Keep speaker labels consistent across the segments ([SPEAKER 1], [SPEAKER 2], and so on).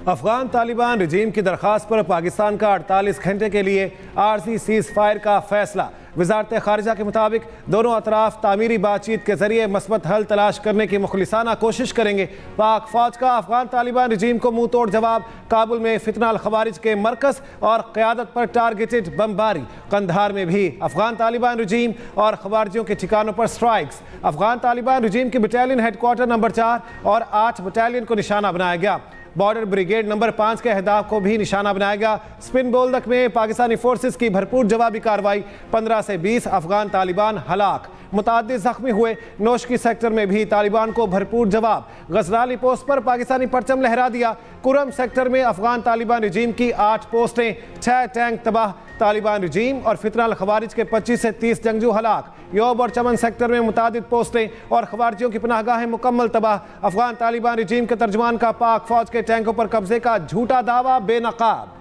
[SPEAKER 1] अफगान तालिबान रजीम की दरख्वास्त पर पाकिस्तान का 48 घंटे के लिए आरजी सीज फायर का फैसला। वजारत खारिजा के मुताबिक दोनों अतराफ तामीरी बातचीत के जरिए मस्बत हल तलाश करने की मुखलिसाना कोशिश करेंगे। पाक फौज का अफगान तालिबान रजीम को मुंह तोड़ जवाब। काबुल में फितना अल खवारिज के मरकज और क़यादत पर टारगेटेड बमबारी। कंधार में भी अफगान तालिबान रजीम और खवारिजियों के ठिकानों पर स्ट्राइक्स। अफगान तालिबान रजीम की बटालियन हेडक्वार्टर नंबर 4 और 8 बटालियन को निशाना बनाया गया। बॉर्डर ब्रिगेड नंबर 5 के अहदाफ को भी निशाना बनाया गया। स्पिन बोल्दक में पाकिस्तानी फोर्सेस की भरपूर जवाबी कार्रवाई। 15 से 20 अफगान तालिबान हलाक, मुताद्दिद जख्मी हुए। नोशकी सेक्टर में भी तालिबान को भरपूर जवाब। गजराली पोस्ट पर पाकिस्तानी परचम लहरा दिया। कुरम सेक्टर में अफगान तालिबान रजीम की 8 पोस्टें, 6 टैंक तबाह। तालिबान रजीम और फितना अल खवारिज के 25 से 30 जंगजू हलाक। योब और चमन सेक्टर में मुतादिद पोस्टें और खवारिजियों की पनाहगाहें मुकम्मल तबाह। अफगान तालिबान रजीम के तर्जुमान का पाक फौज के टैंकों पर कब्जे का झूठा दावा बेनकाब।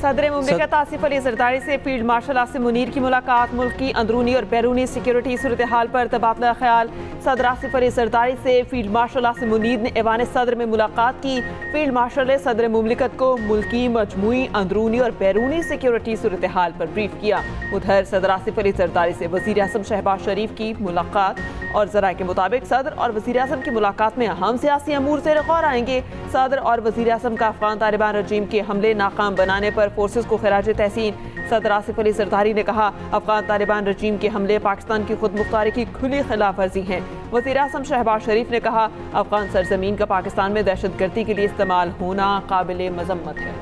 [SPEAKER 2] सदर मुमलिकत आसिफ अली जरदारी से फील्ड मार्शल आसिम मुनीर की मुलाकात। मुल्क की अंदरूनी और बैरूनी सिक्योरिटी सूरत हाल पर तबादला ख्याल। सदर आसिफ अली जरदारी से फील्ड मार्शल आसिम मुनीर ने ऐवान सदर में मुलाकात की। फील्ड मार्शल ने सदर मुमलिकत को मुल्की मजमूई अंदरूनी और बैरूनी सिक्योरिटी सूरत हाल पर ब्रीफ किया। उधर सदर आसिफ अली जरदारी से वज़ीर आज़म शहबाज शरीफ की मुलाकात और ज़राए के मुताबिक सदर और वज़ीर आज़म की मुलाकात में अहम सियासी अमूर से गौर आएंगे। सदर और वज़ीर आज़म का अफगान तालिबान रजीम के हमले नाकाम बनाने पर फोर्सेस को खिराज तहसीन। सदर आसिफ अली जरदारी ने कहा, अफगान तालिबान रजीम के हमले पाकिस्तान की खुद मुख्तारी की खुली खिलाफ वर्जी हैं। वज़ीर आज़म शहबाज शरीफ ने कहा, अफगान सरजमीन का पाकिस्तान में दहशतगर्दी के लिए इस्तेमाल होना काबिल मजम्मत है।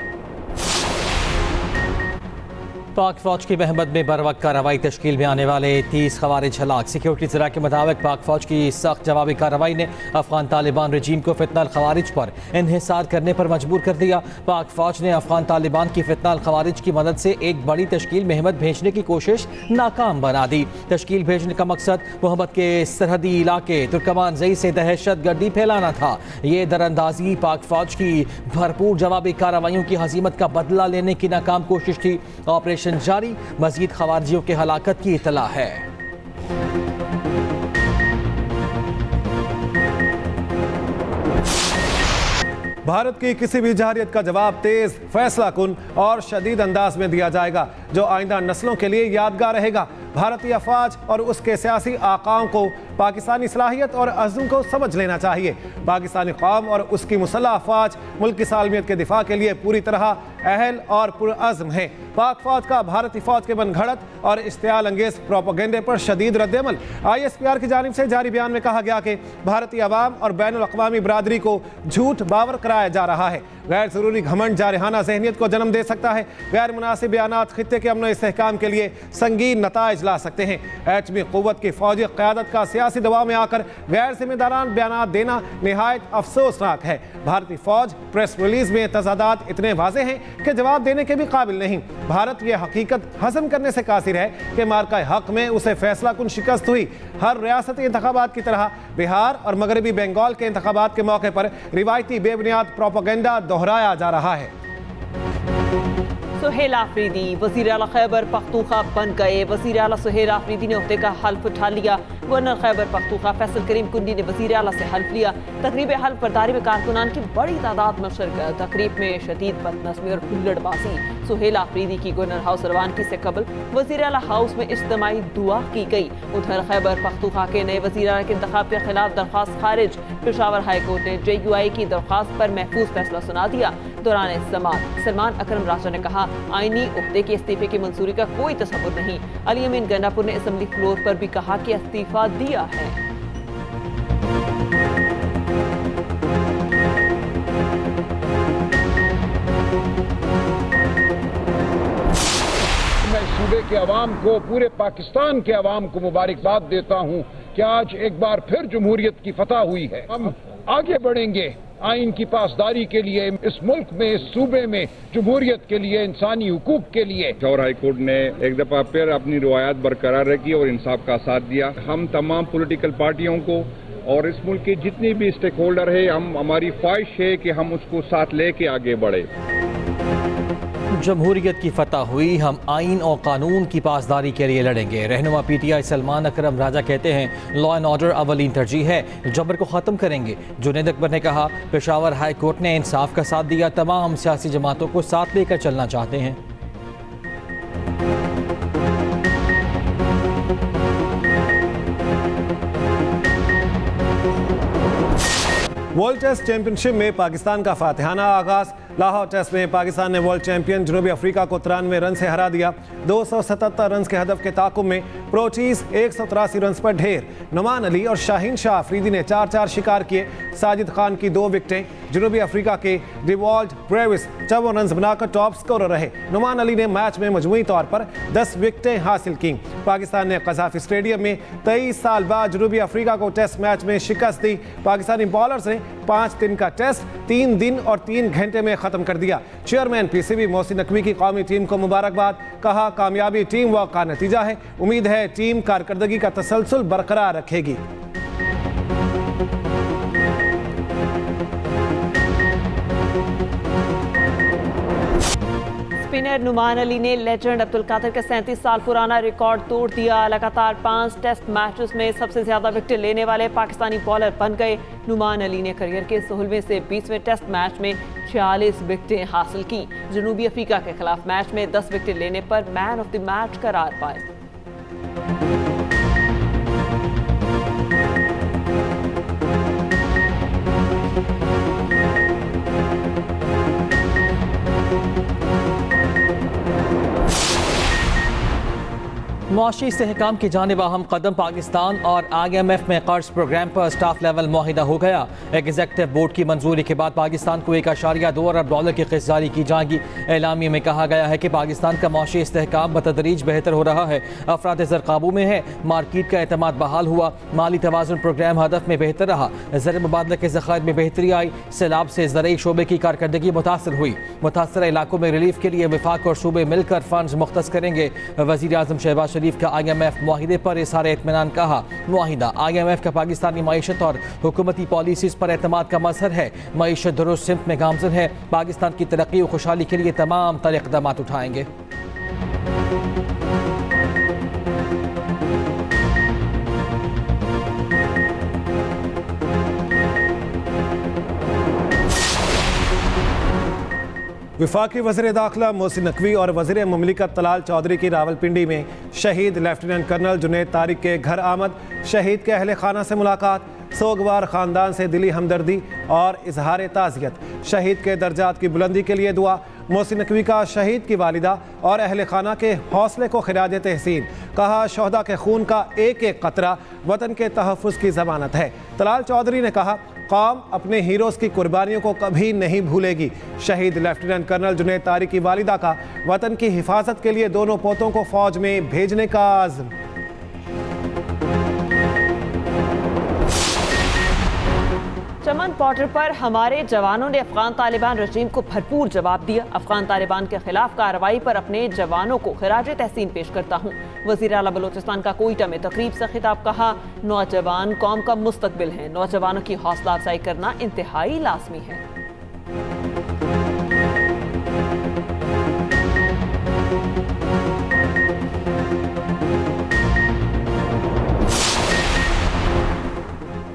[SPEAKER 3] पाक फौज की महमद में बर वक्त कार्रवाई। तश्कील में आने वाले 30 खवारिज हलाक। सिक्योरिटी ज़रा के मुताबिक पाक फौज की सख्त जवाबी कार्रवाई ने अफगान तालिबान रजीम को फितना अल खवारिज पर इन्हिसार करने पर मजबूर कर दिया। पाक फौज ने अफगान तालिबान की फितना अल खवारिज की मदद से एक बड़ी तश्कील महमद भेजने की कोशिश नाकाम बना दी। तश्कील भेजने का मकसद मोहम्मद के सरहदी इलाके तुर्कमान जई से दहशत गर्दी फैलाना था। ये दरअंदाजी पाक फौज की भरपूर जवाबी कार्रवाइयों की हजीमत का बदला लेने की नाकाम कोशिश थी। ऑपरेशन जारी। मजीद खवारिजियों के हलाकत की इतला है।
[SPEAKER 1] भारत की किसी भी जारियत का जवाब तेज, फैसला कुन और शदीद अंदाज में दिया जाएगा, जो आइंदा नस्लों के लिए यादगार रहेगा। भारतीय अफवाज और उसके सियासी आकाओं को पाकिस्तानी सलाहियत और अज़्म को समझ लेना चाहिए। पाकिस्तानी कौम और उसकी मुसल्लह अफवाज मुल्क की सालमियत के दिफा के लिए पूरी तरह अहल और पुरअज़्म है। पाक फौज का भारतीय फौज के बनघड़त और इश्तियाल अंगेज प्रोपेगेंडे पर शदीद रद्दअमल। ISPR की जानिब से जारी बयान में कहा गया कि भारतीय अवाम और बैनुल अक़वामी बरादरी को झूठ बावर कराया जा रहा है। गैर ज़रूरी घमंड जारहाना ज़हनियत को जन्म दे सकता है। गैर मुनासिब बयानात खित्ते के अमन इस्तेहकाम के लिए संगीन नताइज ला सकते हैं। एटमी क़ुव्वत की फौजी क़यादत का सियासी दबाव में आकर गैर जिम्मेदारान बयानात देना निहायत अफसोसनाक है। भारतीय फौज प्रेस रिलीज में तजादात इतने वाज़े हैं कि जवाब देने के भी काबिल नहीं। भारत यह हकीकत हज़म करने से कासिर है कि मार्का हक में उसे फैसला कुन शिकस्त हुई। हर रियासती इंतखाबात की तरह बिहार और मगरबी बंगाल के इंतखाबात के मौके पर रिवायती बेबुनियाद प्रोपेगेंडा दोहराया जा रहा है।
[SPEAKER 2] सुहेल आफरीदी वज़ीर आला खैबर पख्तूनख्वा बन गए। वज़ीर आला सुहेल आफरीदी ने ओहदे का हल्फ उठा लिया। गवर्नर खैबर पख्तूनख्वा फैसल करीम कुंडी ने वज़ीर आला से हल्फ लिया। तकरीब हल्फ बर्दारी में कारकुनान की बड़ी तादाद में शिरकत। तकरीब में शदीद बदनज़मी और हुल्लड़बाजी। सुहेल आफरीदी की गवर्नर हाउस रवानगी से कबल वज़ीर आला हाउस में इज्तिमाई दुआ की गई। उधर खैबर पख्तूनख्वा के नए वज़ीर आला के इंतखाब के खिलाफ दरख्वास्त खारिज। पेशावर हाई कोर्ट ने JUI की दरख्वास्त पर महफूज फैसला सुना दिया। दौरान सलमान अकरम राजा ने कहा, आईनी उहदे के इस्तीफे की मंजूरी का कोई तसव्वुर नहीं। अली अमीन गन्नापुर ने असेंबली फ्लोर पर भी कहा कि इस्तीफा दिया है।
[SPEAKER 4] मैं सूबे के अवाम को, पूरे पाकिस्तान के अवाम को मुबारकबाद देता हूँ कि आज एक बार फिर जमहूरियत की फतह हुई है। हम आगे बढ़ेंगे आइन की पासदारी के लिए, इस मुल्क में, इस सूबे में जमहूरियत के लिए, इंसानी हुकूक के लिए।
[SPEAKER 5] पेशावर हाई कोर्ट ने एक दफा फिर अपनी रिवायत बरकरार रखी और इंसाफ का साथ दिया। हम तमाम पॉलिटिकल पार्टियों को और इस मुल्क के जितने भी स्टेक होल्डर है, हमारी ख्वाहिश है कि हम उसको साथ लेके आगे बढ़े।
[SPEAKER 3] जमहूरियत की फतह हुई, हम आइन और कानून की पासदारी के लिए लड़ेंगे। रहनुमा PTI सलमान अकरम राजा कहते हैं लॉ एंड ऑर्डर अवलीन तरजीह है, जबर को ख़त्म करेंगे। जुनैद अकबर ने कहा पेशावर हाई कोर्ट ने इंसाफ का साथ दिया, तमाम सियासी जमातों को साथ लेकर चलना चाहते हैं।
[SPEAKER 1] वर्ल्ड टेस्ट चैंपियनशिप में पाकिस्तान का फातिहाना आगाज। लाहौर टेस्ट में पाकिस्तान ने वर्ल्ड चैंपियन जनूबी अफ्रीका को 93 रन से हरा दिया। 277 रन के हदफ के ताकुब में प्रोचीज 183 रन पर ढेर। नुमान अली और शाहीन शाह अफरीदी ने 4-4 शिकार किए। साजिद खान की 2 विकेटें। जनूबी अफ्रीका के रिवॉल्ड ब्रेविस 54 रन बनाकर टॉप स्कोरर रहे। नुमान अली ने मैच में मजमूई तौर पर 10 विकेटें हासिल की। पाकिस्तान ने कज़ाफी स्टेडियम में 23 साल बाद जनूबी अफ्रीका को टेस्ट मैच में शिकस्त दी। पाकिस्तानी बॉलर्स ने 5 दिन का टेस्ट 3 दिन और 3 घंटे में खत्म कर दिया। चेयरमैन PCB मोहसिन नकवी की कौमी टीम को मुबारकबाद। कहा कामयाबी टीम वर्क का नतीजा है, उम्मीद है टीम कारकर्दगी का तसलसल बरकरार रखेगी।
[SPEAKER 2] स्पिनर नुमान अली ने लेजेंड अब्दुल कादिर का 37 साल पुराना रिकॉर्ड तोड़ दिया। लगातार 5 टेस्ट मैचेस में सबसे ज्यादा विकेट लेने वाले पाकिस्तानी बॉलर बन गए। नुमान अली ने करियर के 16वें से 20वें टेस्ट मैच में 46 विकेटें हासिल की। जनूबी अफ्रीका के खिलाफ मैच में 10 विकेट लेने पर मैन ऑफ द मैच करार पाए।
[SPEAKER 3] मुआशी इस्तेहकाम की जानिब अहम कदम। पाकिस्तान और IMF में कर्ज प्रोग्राम पर स्टाफ लेवल मुआहिदा हो गया। एग्जीक्यूटिव बोर्ड की मंजूरी के बाद पाकिस्तान को $1.2 अरब की किस्त जारी की जाएगी। एलामिया में कहा गया है कि पाकिस्तान का मुआशी इस्तेहकाम बतदरीज बेहतर हो रहा है। अफराद ज़र काबू में है, मार्केट का एतमाद बहाल हुआ, माली तवाज़ुन प्रोग्राम हदफ में बेहतर रहा, ज़र मुबादला के ज़खायर में बेहतरी आई, सैलाब से ज़रूरी शोबे की कारकर्दगी मुतासर हुई। मुतासर इलाकों में रिलीफ के लिए वफाक और सूबे मिलकर फंड्स मुख्तस करेंगे। वज़ीर आज़म शहबाज शरीफ का IMF मुआहिदे पर इज़हार इत्मीनान। कहा मुआहिदा IMF का पाकिस्तानी मईशत और हुकूमती पॉलिसीज़ पर एतमाद का मज़हर है। मईशत दुरुस्त सिमत में गामज़न है। पाकिस्तान की तरक्की और खुशहाली के लिए तमाम तरह इक़दाम उठाएंगे।
[SPEAKER 1] वफाकी वज़ीर दाखिला मोहसिन नकवी और वज़ीर मुमलिकत तलाल चौधरी की रावलपिंडी में शहीद लेफ्टिनेंट कर्नल जुनैद तारिक के घर आमद। शहीद के अहले खाना से मुलाकात, सोगवार ख़ानदान से दिली हमदर्दी और इजहार ताज़ियत। शहीद के दर्जात की बुलंदी के लिए दुआ। मोहसिन नकवी का शहीद की वालिदा और अहले खाना के हौसले को खिराज तहसीन। कहा शोहदा के खून का एक एक कतरा वतन के तहफ़्फ़ुज़ की ज़मानत है। तलाल चौधरी ने कहा कौम अपने हीरोज़ की कुर्बानियों को कभी नहीं भूलेगी। शहीद लेफ्टिनेंट कर्नल जुनैद तारिक की वालिदा का वतन की हिफाजत के लिए दोनों पोतों को फौज में भेजने का आज़्म।
[SPEAKER 2] चमन बॉर्डर पर हमारे जवानों ने अफगान तालिबान रजीम को भरपूर जवाब दिया। अफगान तालिबान के खिलाफ कार्रवाई पर अपने जवानों को खिराज तहसीन पेश करता हूँ। वज़ीर आला बलूचिस्तान का कोयटा में तकरीब से खिताब। कहा नौजवान कौम का मुस्तकबिल है, नौजवानों की हौसला अफजाई करना इंतहाई लाजमी है।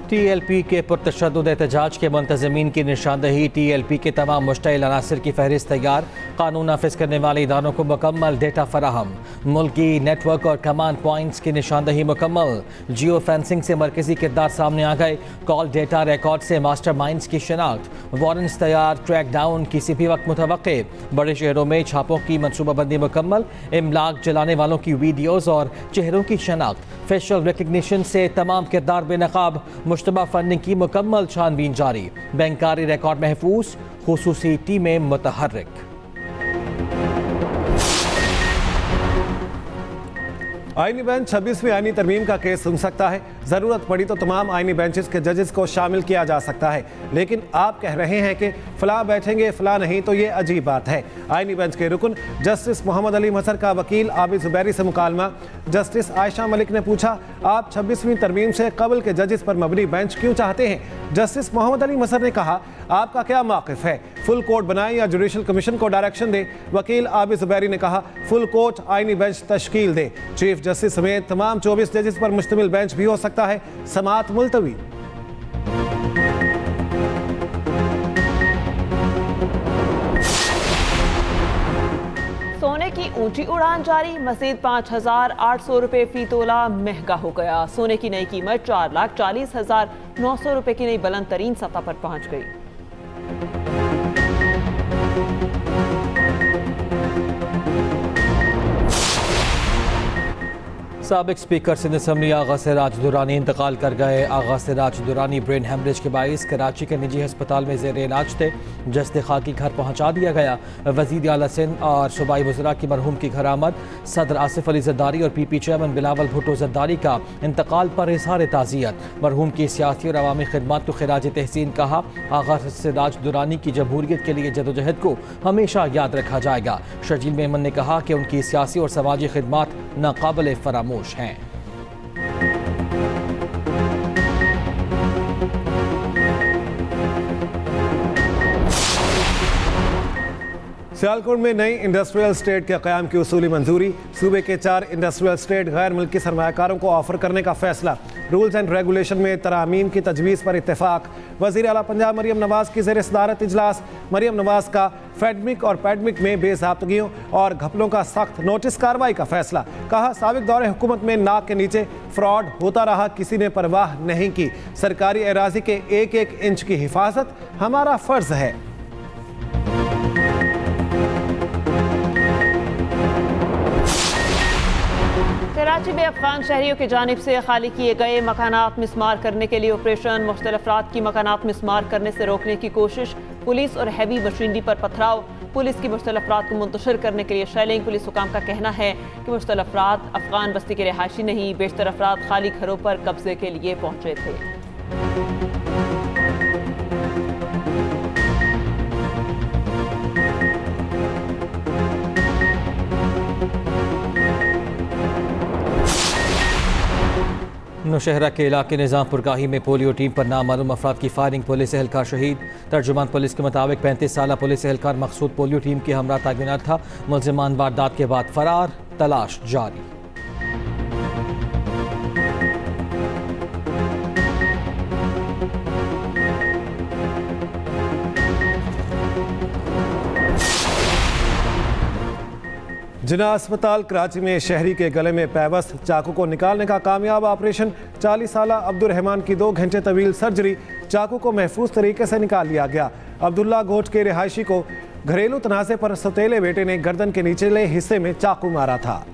[SPEAKER 3] TLP के पुरतशद्दुद एहतजाज के मुंतज़मीन की निशानदही। TLP के तमाम मुश्तइल अनासर की फहरिस्त तैयार। कानून नाफिज करने वाले इदारों को मुकम्मल डेटा फराहम। मुल्की नेटवर्क और कमांड पॉइंट्स की निशानदही मुकम्मल। जियो फेंसिंग से मरकजी किरदार सामने आ गए। कॉल डेटा रिकॉर्ड से मास्टर माइंड्स की शनाख्त। वारंट्स तैयार, ट्रैक डाउन किसी भी वक्त मुतवक्के। बड़े शहरों में छापों की मनसूबाबंदी मुकम्मल। इमलाक जलाने वालों की वीडियोज़ और चेहरों की शनाख्त। फेशियल रिकग्निशन से तमाम किरदार बेनकाब। मुश्तबा फंडिंग की मुकम्मल छानबीन जारी। बैंकारी रिकॉर्ड महफूज। खुसूसी टीमें मुतहर्रिक।
[SPEAKER 1] आईनी बेंच 26वीं आईनी तरमीम का केस सुन सकता है। ज़रूरत पड़ी तो तमाम आईनी बेंचेस के जजेस को शामिल किया जा सकता है। लेकिन आप कह रहे हैं कि फ़ला बैठेंगे फ़ला नहीं, तो ये अजीब बात है। आईनी बेंच के रुकन जस्टिस मोहम्मद अली मजहर का वकील आबिद ज़ुबैरी से मुकालमा। जस्टिस आयशा मलिक ने पूछा आप 26वीं तरमीम से कबल के जजेस पर मबनी बेंच क्यों चाहते हैं। जस्टिस मोहम्मद अली मजहर ने कहा आपका क्या मौक़िफ़ है, फुल कोर्ट बनाए या जुडिशल कमीशन को डायरेक्शन दे। वकील आबिद जुबैरी ने कहा फुल कोर्ट आईनी बेंच तश्कील दे। चीफ जस्टिस समेत तमाम 24 जजेस पर मुश्तमिल बेंच भी हो सकता है। समाअत मुलतवी।
[SPEAKER 2] सोने की ऊंची उड़ान जारी, मजीद 5,800 रुपए फी तोला महंगा हो गया। सोने की नई कीमत 4,40,900 रुपए की नई बुलंद तरीन सतह पर पहुंच गई।
[SPEAKER 3] साबिक स्पीकर सिंध असम्बली आगा सिराज दुरानी इंतकाल कर गए। आगा सिराज दुरानी ब्रेन हेमरेज के बाइस कराची के निजी अस्पताल में ज़ेर इलाज थे। जस्ते खाकी घर पहुँचा दिया गया। वज़ीर आला सिंध और सूबाई वज़रा की मरहूम की घर आमद। सदर आसिफ अली ज़रदारी और PP चेयरमैन बिलावल भुट्टो ज़रदारी का इंतकाल पर इज़हार ताज़ियत। मरहूम की सियासी और अवामी खिदमत को खिराज तहसीन कहा। आगा सिराज दुरानी की जमहूरियत के लिए जदोजहद को हमेशा याद रखा जाएगा। शर्जील मेमन ने कहा कि उनकी सियासी और समाजी खिदमत नाकाबिल फरामोश हैं।
[SPEAKER 1] सियालकोट में नई इंडस्ट्रियल स्टेट के क़याम की उसूली मंजूरी। सूबे के 4 इंडस्ट्रियल स्टेट गैर मुल्की सरमायाकारों को ऑफर करने का फैसला। रूल्स एंड रेगुलेशन में तरामीम की तजवीज़ पर इत्तेफाक। वज़ीर आला पंजाब मरियम नवाज़ की ज़ेर सदारत इजलास। मरियम नवाज़ का फेडमिक और पैडमिक में बेज़ाब्तगियों और घपलों का सख्त नोटिस कार्रवाई का फैसला। कहा साबिक दौरे हुकूमत में नाक के नीचे फ्रॉड होता रहा, किसी ने परवाह नहीं की। सरकारी एराज़ी के 1-1 इंच की हिफाजत हमारा फ़र्ज है।
[SPEAKER 2] कराची में अफगान शहरियों की जानिब से खाली किए गए मकानात मिसमार करने के लिए ऑपरेशन। मुख्तलिफ अफराद की मकानात मिसमार करने से रोकने की कोशिश। पुलिस और हैवी मशीनरी पर पथराव। पुलिस की मुख्तलिफ अफराद को मुंतशिर करने के लिए शेलिंग। पुलिस हुकाम का कहना है कि मुख्तलिफ अफराद अफगान बस्ती के रिहायशी नहीं, बेशतर अफराद खाली घरों पर कब्जे के लिए पहुंचे थे।
[SPEAKER 3] नौशहरा के इलाके निज़ामपुर गाही में पोलियो टीम पर नामालूम अफराद की फायरिंग, पुलिस एहलकार शहीद। तर्जुमान पुलिस के मुताबिक 35 साला पुलिस एहलकार मकसूद पोलियो टीम के हमरा तैनात था। मुलजिमान वारदात के बाद फरार, तलाश जारी।
[SPEAKER 1] जिना अस्पताल कराची में शहरी के गले में पैवस्त चाकू को निकालने का कामयाब ऑपरेशन। 40 साला अब्दुर्रहमान की 2 घंटे तवील सर्जरी। चाकू को महफूज तरीके से निकाल लिया गया। अब्दुल्ला गोट के रिहायशी को घरेलू तनाज़े पर सौतेले बेटे ने गर्दन के निचले हिस्से में चाकू मारा था।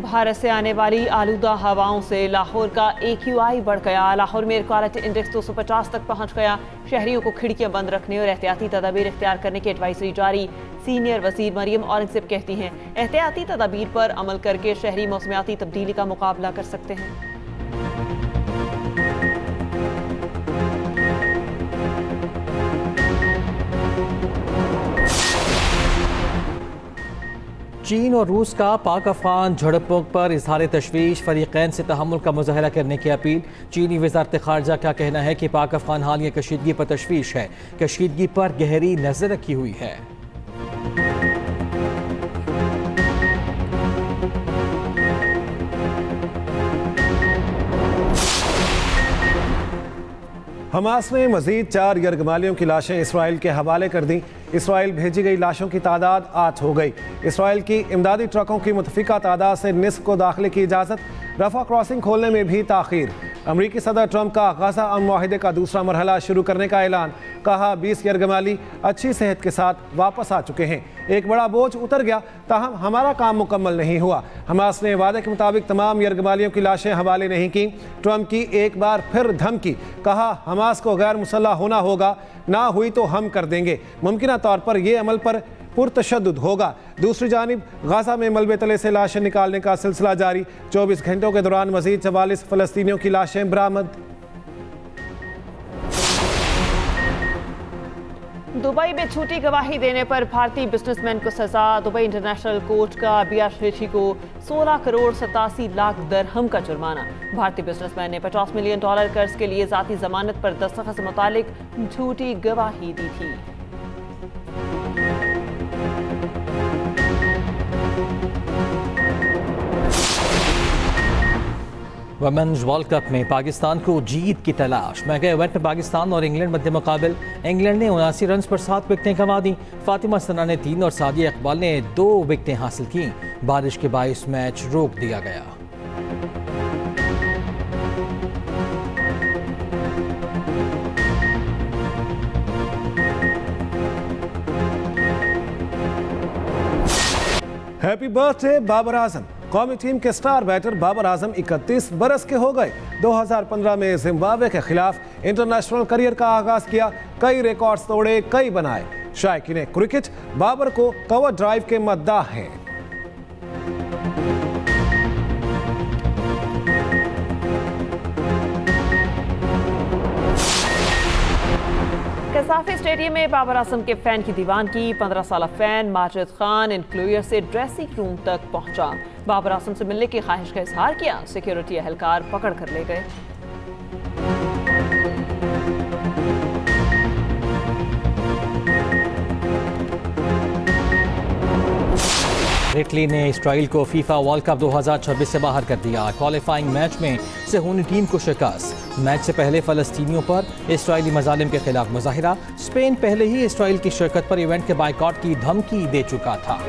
[SPEAKER 2] भारत से आने वाली आलूदा हवाओं से लाहौर का AQI बढ़ गया। लाहौर में एयर क्वालिटी इंडेक्स 250 तक पहुंच गया। शहरियों को खिड़कियां बंद रखने और एहतियाती तदाबीर इख्तियार करने की एडवाइजरी जारी। सीनियर वजीर मरियम औरंगजेब कहती हैं एहतियाती तदाबीर पर अमल करके शहरी मौसमियाती तब्दीली का मुकाबला कर सकते हैं।
[SPEAKER 3] चीन और रूस का पाक अफगान झड़पों पर इजहार तशवीश। फरीकैन से तहम्मुल का मुजाहरा करने की अपील। चीनी वज़ारत ख़ारजा का कहना है कि पाक अफगान हालिया कशीदगी पर तशवीश है। कशीदगी पर गहरी नज़र रखी हुई है।
[SPEAKER 1] हमास ने मजीद 4 यरगमालियों की लाशें इसराइल के हवाले कर दी। इसराइल भेजी गई लाशों की तादाद 8 हो गई। इसराइल की इमदादी ट्रकों की मुतफिका तादाद से निस्फ को दाखिले की इजाज़त। रफा क्रॉसिंग खोलने में भी ताख़ीर। अमरीकी सदर ट्रंप का गज़ा अमन मुआहिदे का दूसरा मरहला शुरू करने का ऐलान। कहा 20 यरगमाली अच्छी सेहत के साथ वापस आ चुके हैं। एक बड़ा बोझ उतर गया, ताहम हमारा काम मुकम्मल नहीं हुआ। हमास ने वादे के मुताबिक तमाम यरगमालियों की लाशें हवाले नहीं की। ट्रंप की एक बार फिर धमकी। कहा हमास को गैर मुसल्लह होना होगा, ना हुई तो हम कर देंगे। मुमकिन तौर पर यह अमल पर पुरतशद्दुद होगा। दूसरी जानिब गाजा में मलबे तले से लाशें निकालने का सिलसिला जारी। 24 घंटों के दौरान मजीद 44 फ़लस्तीनियों की लाशें बरामद।
[SPEAKER 2] दुबई में झूठी गवाही देने पर भारतीय बिजनेसमैन को सजा। दुबई इंटरनेशनल कोर्ट का बिया शेठी को 16 करोड़ 87 लाख दरहम का जुर्माना। भारतीय बिजनेसमैन ने $50 मिलियन कर्ज के लिए जाती जमानत पर दस्तखत से मुतालिक झूठी गवाही दी थी।
[SPEAKER 3] वुमेन्स वर्ल्ड कप में पाकिस्तान को जीत की तलाश। मैगा इवेंट में पाकिस्तान और इंग्लैंड मध्य मुकाबिल इंग्लैंड ने 79 रन पर 7 विकेटें गंवा दी। फातिमा सना ने 3 और सादिया इकबाल ने 2 विकेटें हासिल की। बारिश के बायस मैच रोक दिया गया।
[SPEAKER 1] Happy birthday Babar Azam. कौमी टीम के स्टार बैटर बाबर आजम 31 बरस के हो गए। 2015 में जिम्बाब्वे के खिलाफ इंटरनेशनल करियर का आगाज किया। कई रिकॉर्ड्स तोड़े, कई बनाए। शायकीन क्रिकेट बाबर को कवर ड्राइव के मद्दाह हैं।
[SPEAKER 2] कसाफी स्टेडियम में बाबर आजम के फैन की दीवानगी। 15 साल फैन माजिद खान इंक्लूयर से ड्रेसिंग रूम तक पहुंचा। बाबर आजम से मिलने की ख्वाहिश का इजहार किया। सिक्योरिटी एहलकार पकड़ कर ले गए।
[SPEAKER 3] इटली ने इसराइल को फीफा वर्ल्ड कप 2026 से बाहर कर दिया। क्वालिफाइंग मैच में सेहूनी टीम को शिकस्त। मैच से पहले फलस्तीनियों पर इसराइली मजालिम के खिलाफ मुजाहिरा। स्पेन पहले ही इसराइल की शिरकत पर इवेंट के बायकॉट की धमकी दे चुका था।